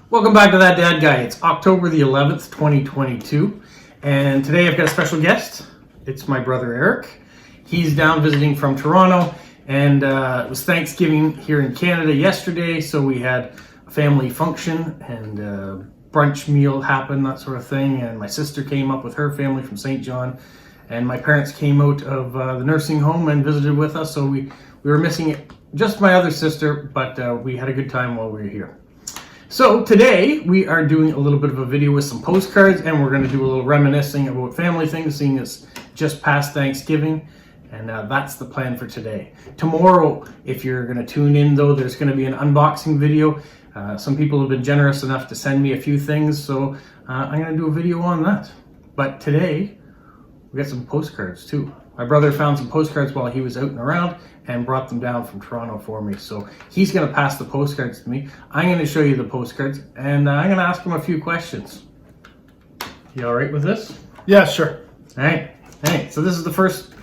Welcome back to That Dad Guy. It's October the 11th, 2022, and today I've got a special guest. It's my brother Eric. He's down visiting from Toronto, and it was Thanksgiving here in Canada yesterday, so we had a family function and brunch meal happen, that sort of thing, and my sister came up with her family from St. John, and my parents came out of the nursing home and visited with us, so we were missing just my other sister, but we had a good time while we were here. So today we are doing a little bit of a video with some postcards, and we're going to do a little reminiscing about family things, seeing it's just past Thanksgiving, and that's the plan for today. Tomorrow, if you're going to tune in though, there's going to be an unboxing video. Some people have been generous enough to send me a few things, so I'm going to do a video on that. But today we got some postcards too. My brother found some postcards while he was out and around and brought them down from Toronto for me. So he's going to pass the postcards to me. I'm going to show you the postcards, and I'm going to ask him a few questions. You all right with this? Yeah, sure. All right. So this is the first.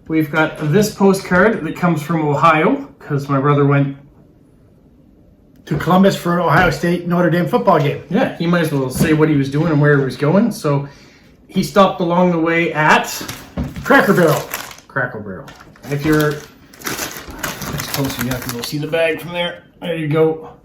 We've got this postcard that comes from Ohio, because my brother went To Columbus for an Ohio State Notre Dame football game. Yeah, he might as well say what he was doing and where he was going. So he stopped along the way at Cracker Barrel. Cracker Barrel. And if you're closer, you can go see the bag from there. There you go.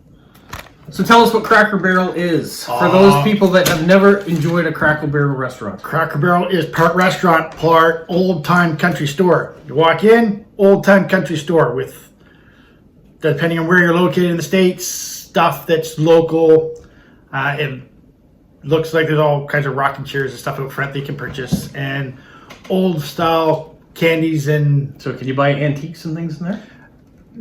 So tell us what Cracker Barrel is for those people that have never enjoyed a Cracker Barrel restaurant. Cracker Barrel is part restaurant, part old-time country store. You walk in, old-time country store with, depending on where you're located in the States, stuff that's local. It looks like there's all kinds of rocking chairs and stuff out front that you can purchase, and old-style candies. And So can you buy antiques and things in there?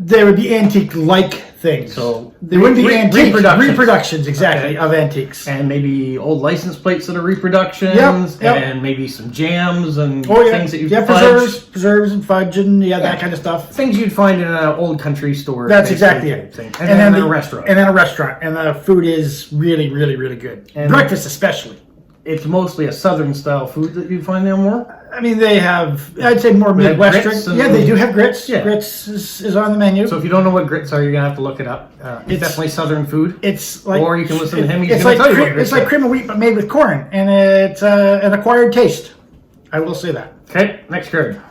there would be antique-like things. So they wouldn't be antique reproductions. exactly, Okay. of antiques. And maybe old license plates that are reproductions, Yep. and maybe some jams and Oh, things that you preserves and fudge and that kind of stuff. Things you'd find in an old country store. That's basically, exactly it. thing. And then a restaurant. And then a restaurant. And the food is really, really, really good. And breakfast especially. It's mostly a southern style food that you find there more. I mean, they have, I'd say more They have grits Midwestern. and- Yeah, they do have grits. Yeah. Grits is on the menu. So if you don't know what grits are, you're gonna have to look it up. It's definitely southern food. It's like, Or you can listen to him. He's It's gonna like tell you what grits it's like are. cream of wheat, but made with corn, and it's an acquired taste. I will say that. Okay, next card.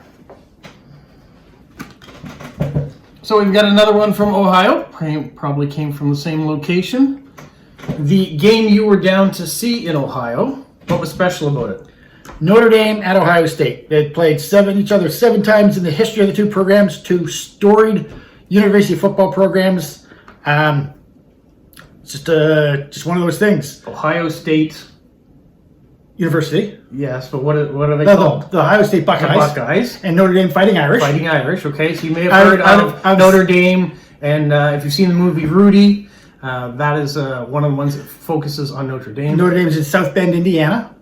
So we've got another one from Ohio. Probably came from the same location. The game you were down to see in Ohio. What was special about it? Notre Dame at Ohio State. They played each other seven times in the history of the two programs, two storied university football programs. Just one of those things. Ohio State University. Yes, but what are they called? The Ohio State Buckeyes. The Buckeyes. And Notre Dame Fighting Irish. Fighting Irish, okay. So you may have heard of Notre Dame, and if you've seen the movie Rudy, that is one of the ones that focuses on Notre Dame. Notre Dame's in South Bend, Indiana.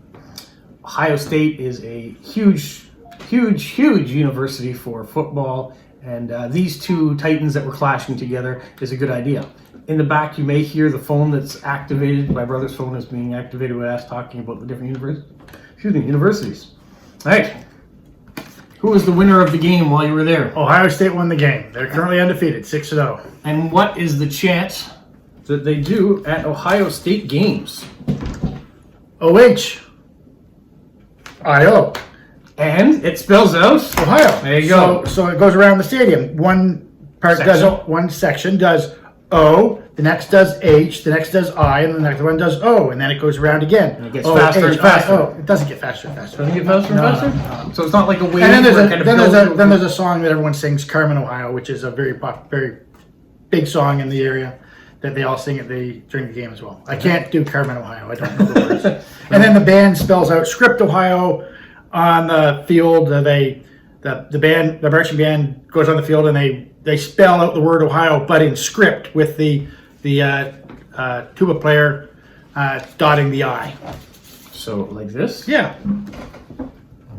Ohio State is a huge university for football, and these two titans that were clashing together is a good idea. In the back, you may hear the phone that's activated. My brother's phone is being activated with us talking about the different universities. All right. Who was the winner of the game while you were there? Ohio State won the game. They're currently undefeated, 6-0. And what is the chant that they do at Ohio State games? O-H-I-O. And it spells out Ohio. There you go. So it goes around the stadium. One section does O, the next does H, the next does I, and the next one does O, and then it goes around again. And it gets faster and faster. It doesn't get faster and faster. Doesn't it get faster and faster? No. So it's not like a wave. And where it then kind of there's a song that everyone sings, Carmen, Ohio, which is a very big song in the area that they all sing during the game as well. I can't do Carmen, Ohio. I don't know the words. And then the band spells out Script, Ohio on the field. The marching band goes on the field and they spell out the word Ohio, but in script with the tuba player dotting the I. So like this. Yeah. There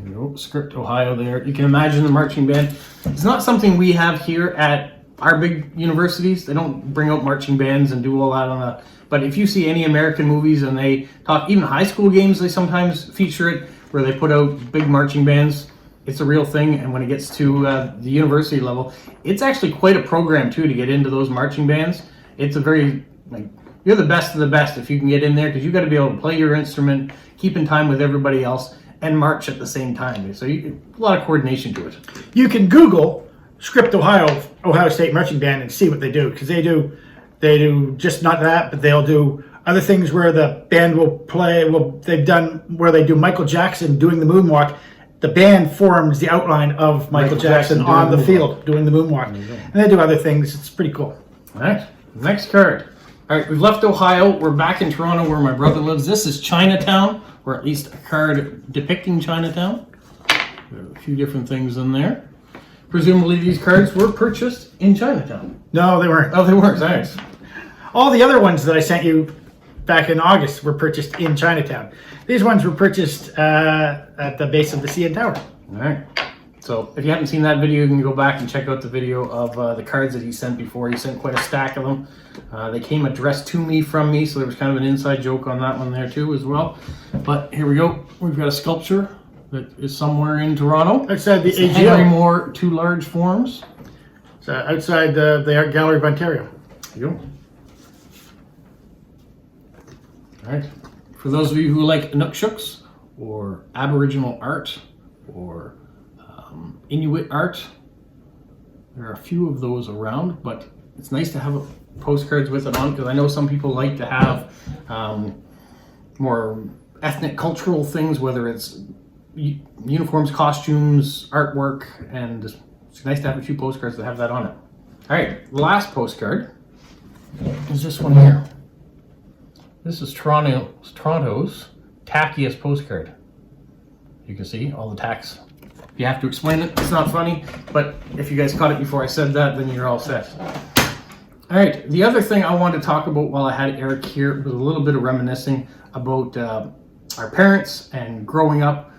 you go. Script Ohio there. You can imagine the marching band. It's not something we have here at our big universities. They don't bring out marching bands and do all that on a. But if you see any American movies and they talk, even high school games, they sometimes feature it where they put out big marching bands. It's a real thing, and when it gets to the university level, it's actually quite a program too to get into those marching bands. It's a very you're the best of the best if you can get in there, because you got to be able to play your instrument, keep in time with everybody else, and march at the same time. So a lot of coordination to it. You can Google Script Ohio State Marching Band and see what they do, because they do just not that, but they'll do other things where the band will play. Well, they've done where they do Michael Jackson doing the moonwalk. The band forms the outline of Michael Jackson on the field doing the moonwalk, and they do other things. It's pretty cool. All right, next card. All right, we've left Ohio. We're back in Toronto where my brother lives. This is Chinatown, or at least a card depicting Chinatown. There are a few different things in there. Presumably these cards were purchased in Chinatown. No, they weren't. Oh, they weren't. Nice. All the other ones that I sent you back in August were purchased in Chinatown. These ones were purchased at the base of the CN Tower. All right. So if you haven't seen that video, you can go back and check out the video of the cards that he sent before. He sent quite a stack of them. They came addressed to me from me, so there was kind of an inside joke on that one there too as well. But here we go. We've got a sculpture that is somewhere in Toronto. Outside the AGO. Henry Moore, 2 large forms. So outside the Art Gallery of Ontario. There you go. All right. For those of you who like Inukshuk's or Aboriginal art or Inuit art, there are a few of those around, but it's nice to have postcards with it on, because I know some people like to have more ethnic cultural things, whether it's uniforms, costumes, artwork, and it's nice to have a few postcards that have that on it. All right, the last postcard is this one here. This is Toronto's tackiest postcard. You can see all the tacks. You have to explain it. It's not funny, but if you guys caught it before I said that, then you're all set. All right, the other thing I wanted to talk about while I had Eric here was a little bit of reminiscing about our parents and growing up.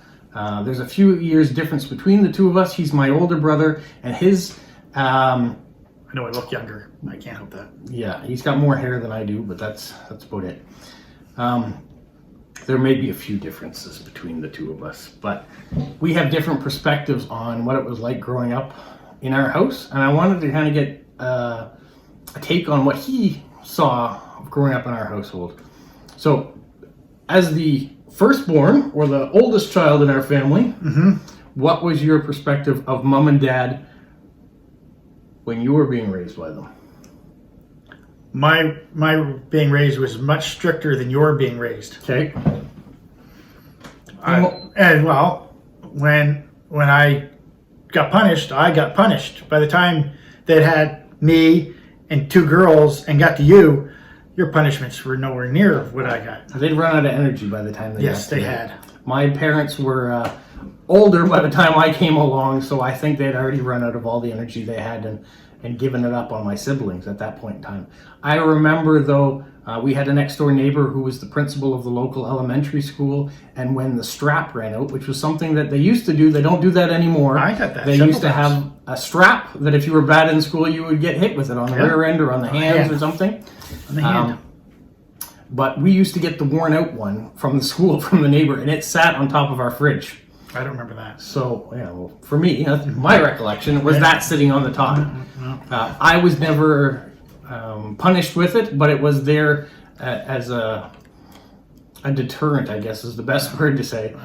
There's a few years difference between the two of us. He's my older brother, and his... I know I look younger. I can't help that. Yeah, he's got more hair than I do, but that's about it. There may be a few differences between the two of us, but we have different perspectives on what it was like growing up in our house, and I wanted to kind of get a take on what he saw growing up in our household. So, as the firstborn, or the oldest child in our family, what was your perspective of mom and dad when you were being raised by them? My being raised was much stricter than your being raised. Okay. When I got punished, I got punished. By the time they had me and 2 girls and got to you, your punishments were nowhere near what I got. They'd run out of energy by the time they got to they me. had. My parents were older by the time I came along, so I think they'd already run out of all the energy they had and given it up on my siblings at that point in time. I remember, though, we had a next door neighbor who was the principal of the local elementary school, and when the strap ran out, which was something that they used to do, they don't do that anymore. I got that. They used to have a strap that if you were bad in school, you would get hit with it on the rear end or on the hands or something. On the hand. But we used to get the worn out one from the school, from the neighbor, and it sat on top of our fridge. I don't remember that. So, yeah, well, for me, that's my recollection was that sitting on the top. I was never punished with it, but it was there as a deterrent, I guess is the best word to say.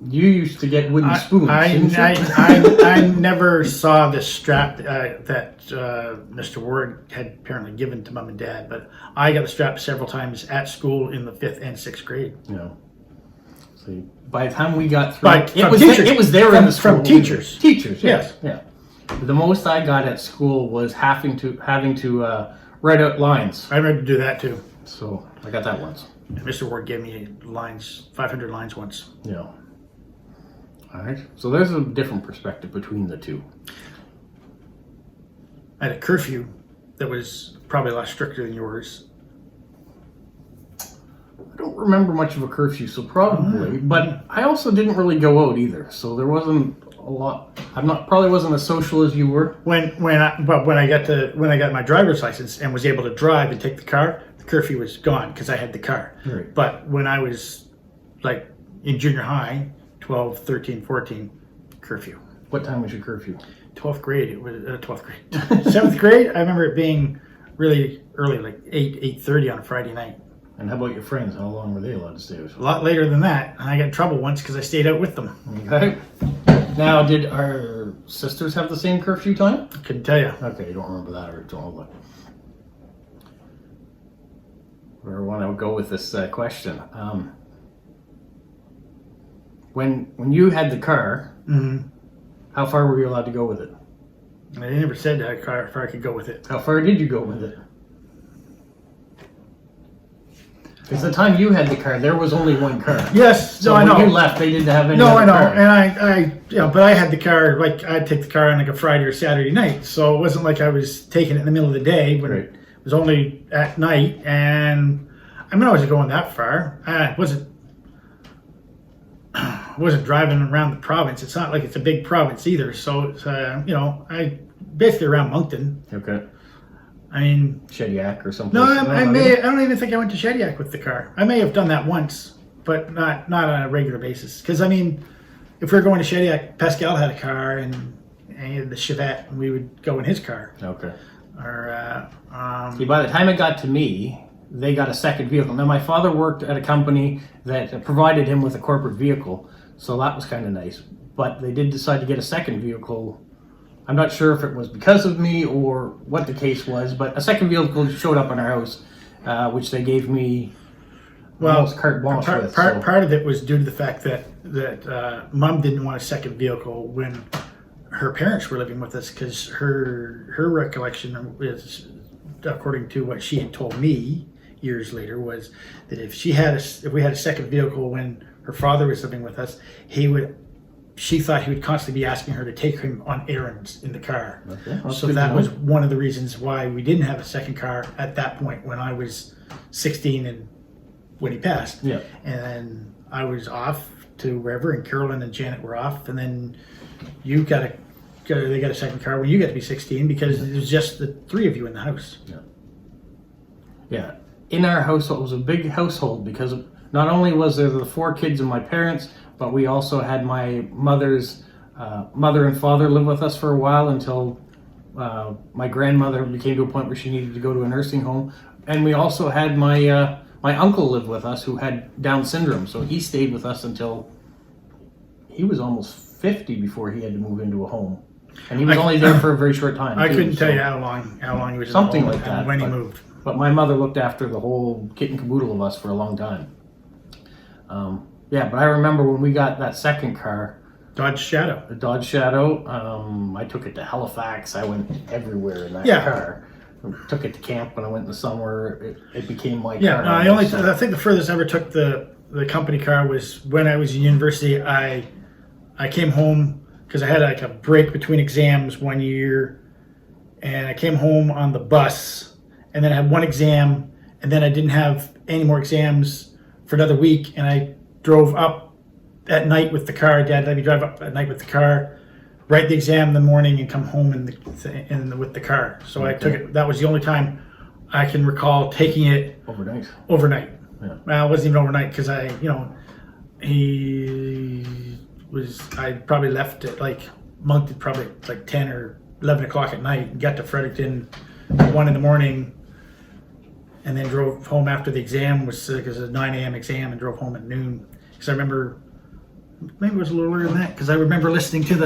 You used to get wooden spoons, didn't you? I never saw the strap that Mr. Ward had apparently given to Mom and Dad, but I got the strap several times at school in the 5th and 6th grade. Yeah. See, by the time we got through, it was there in the school. From teachers. Teachers, Yes. Yeah. The most I got at school was having to write out lines. I remember to do that too. So I got that once. And Mr. Ward gave me 500 lines once. Yeah. All right. So there's a different perspective between the two. I had a curfew that was probably a lot stricter than yours. I don't remember much of a curfew, so probably. But I also didn't really go out either, so there wasn't a lot. Probably wasn't as social as you were. When I got my driver's license and was able to drive and take the car, the curfew was gone because I had the car. Right. But when I was like in junior high, 12, 13, 14, curfew. What time was your curfew? 12th grade. It was 12th grade. 7th grade. I remember it being really early, like 8:30 on a Friday night. And how about your friends? How long were they allowed to stay with A you? lot later than that. And I got in trouble once because I stayed out with them. Okay. Now, did our sisters have the same curfew time? Couldn't tell you. Okay, you don't remember that, or don't look. Where I want to go with this question. When you had the car, Mm-hmm. how far were you allowed to go with it? They never said how far I could go with it. How far did you go with it? Because the time you had the car, there was only one car. Yes, So no, I when know. you left, they didn't have any No, other I know, car. and but I had the car, like, I'd take the car on like a Friday or Saturday night, so it wasn't like I was taking it in the middle of the day, when Right. it was only at night, and I mean, I wasn't going that far. I wasn't driving around the province. It's not like it's a big province either, so it's, I basically around Moncton. Okay. I mean, Shediac or something. no, I don't even think I went to Shediac with the car. I may have done that once, but not on a regular basis. Because I mean, if we were going to Shediac, Pascal had a car and he had the Chevette, and we would go in his car. Okay. Or See, by the time it got to me, they got a second vehicle. Now, my father worked at a company that provided him with a corporate vehicle, so that was kind of nice. But they did decide to get a second vehicle. I'm not sure if it was because of me or what the case was, but a second vehicle showed up in our house, which they gave me almost carte blanche with. So. part of it was due to the fact that Mom didn't want a second vehicle when her parents were living with us, because her recollection is, according to what she had told me years later, was that if we had a second vehicle when her father was living with us, she thought he would constantly be asking her to take him on errands in the car. Okay, So that was one of the reasons why we didn't have a second car at that point when I was 16 and when he passed. Yeah. And then I was off to wherever, and Carolyn and Janet were off, and then they got a second car when you got to be 16, because it was just the three of you in the house. Yeah. In our household, it was a big household because not only was there the 4 kids and my parents, but we also had my mother's mother and father live with us for a while until my grandmother became to a point where she needed to go to a nursing home. And we also had my uncle live with us who had Down syndrome. So he stayed with us until he was almost 50 before he had to move into a home. And he was only there for a very short time. I too, couldn't tell so- you how long he was Something in the home like that, and when he but- moved. But my mother looked after the whole kit and caboodle of us for a long time. But I remember when we got that second car, Dodge Shadow. the Dodge Shadow, I took it to Halifax. I went everywhere in that Yeah. car. I took it to camp when I went in the summer. It became my Yeah, car. no, So- I think the furthest I ever took the company car was when I was in university. I came home because I had like a break between exams one year, and I came home on the bus, and then I had one exam, and then I didn't have any more exams for another week, and I drove up at night with the car. Dad let me drive up at night with the car, write the exam in the morning, and come home with the car. So I took it. That was the only time I can recall taking it overnight. overnight. Yeah. Well, it wasn't even overnight because I probably left at like Moncton probably like 10 or 11 o'clock at night, and got to Fredericton at 1 in the morning, and then drove home after the exam because it was a 9 a.m. exam, and drove home at noon. Because I remember, maybe it was a little earlier than that, because I remember listening to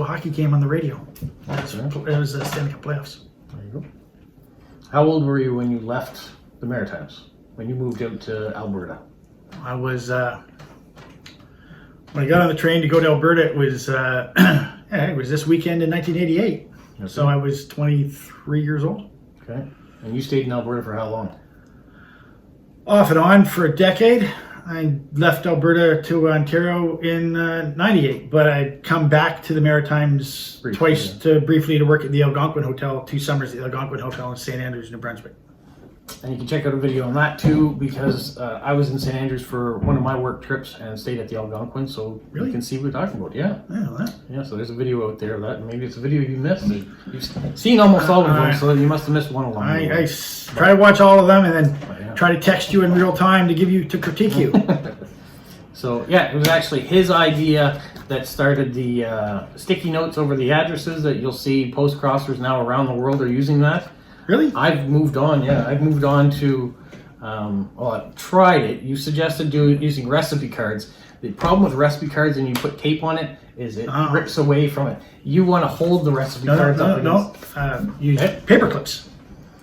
a hockey game on the radio. It was the Stanley Cup playoffs. There you go. How old were you when you left the Maritimes? When you moved out to Alberta? I was when I got on the train to go to Alberta. It was it was this weekend in 1988. Okay. So I was 23 years old. Okay. And you stayed in Alberta for how long? Off and on for a decade. I left Alberta to Ontario in 98, but I'd come back to the Maritimes twice briefly to work at the Algonquin Hotel, 2 summers at the Algonquin Hotel in St. Andrews, New Brunswick. And you can check out a video on that too, because I was in St. Andrews for one of my work trips and stayed at the Algonquin, so Really? you can see what we're talking about. Yeah. Yeah, So there's a video out there of that, and maybe it's a video you missed. You've seen almost all of them, so you must have missed one along the way. I try to watch all of them and then Yeah. try to text you in real time to critique you. So yeah, it was actually his idea that started the sticky notes over the addresses that you'll see post crossers now around the world are using that. Really? I've moved on, yeah. I've moved on to, well, I've tried it. You suggested using recipe cards. The problem with recipe cards and you put tape on it is it rips away from it. You want to hold the recipe cards up against. Use paper clips.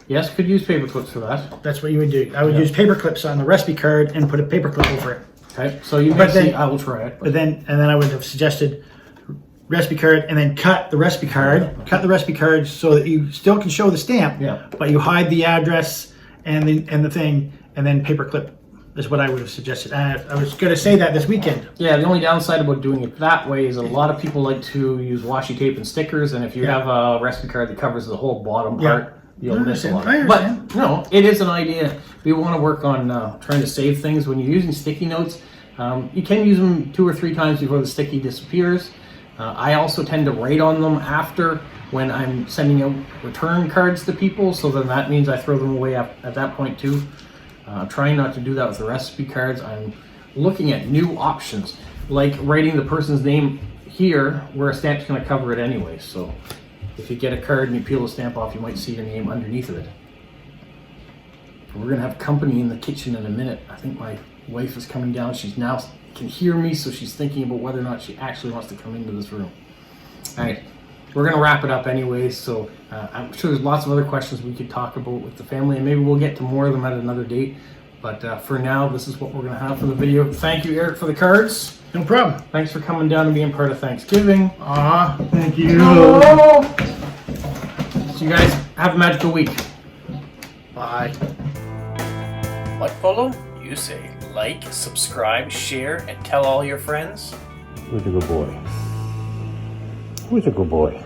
Yes, could use paper clips for that. That's what you would do. I would use paper clips on the recipe card and put a paper clip over it. Okay, so you may see, I will try it. But then I would have suggested recipe card and then cut the recipe card so that you still can show the stamp, but you hide the address and the thing, and then paper clip is what I would have suggested. I was going to say that this weekend. Yeah, the only downside about doing it that way is a lot of people like to use washi tape and stickers, and if you have a recipe card that covers the whole bottom part, you'll miss a lot. But no, it is an idea. We want to work on trying to save things. When you're using sticky notes, you can use them 2 or 3 times before the sticky disappears. I also tend to write on them after when I'm sending out return cards to people, so then that means I throw them away at that point too. I'm trying not to do that with the recipe cards. I'm looking at new options, like writing the person's name here where a stamp's going to cover it anyway. So if you get a card and you peel the stamp off, you might see your name underneath of it. We're going to have company in the kitchen in a minute. I think my wife is coming down. She's now can hear me, so she's thinking about whether or not she actually wants to come into this room. All right, we're going to wrap it up anyways, so I'm sure there's lots of other questions we could talk about with the family, and maybe we'll get to more of them at another date. But for now, this is what we're going to have for the video. Thank you, Eric, for the cards. No problem. Thanks for coming down and being part of Thanksgiving. Thank you. So you guys have a magical week. Bye. What, Polo? You say like, subscribe, share, and tell all your friends. Who's a good boy? Who's a good boy?